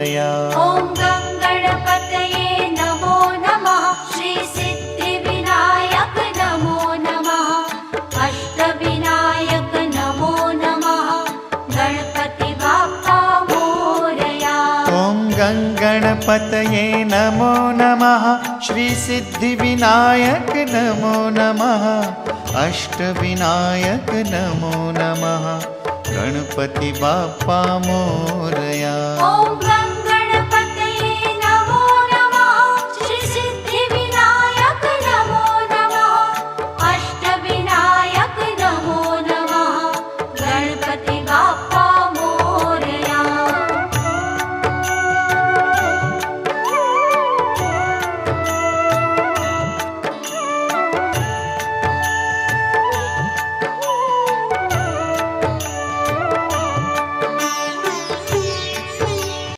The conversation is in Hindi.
ॐ गं गणपतये नमो नमः। श्री सिद्धिविनायक नमो नमः। अष्टविनायक नमो नमः। गणपति बाप्पा मोरया। ॐ गं गणपतये नमो नमः। श्री सिद्धिविनायक नमो नमः। अष्टविनायक नमो नमः। गणपति बाप्पा मोरया। ॐ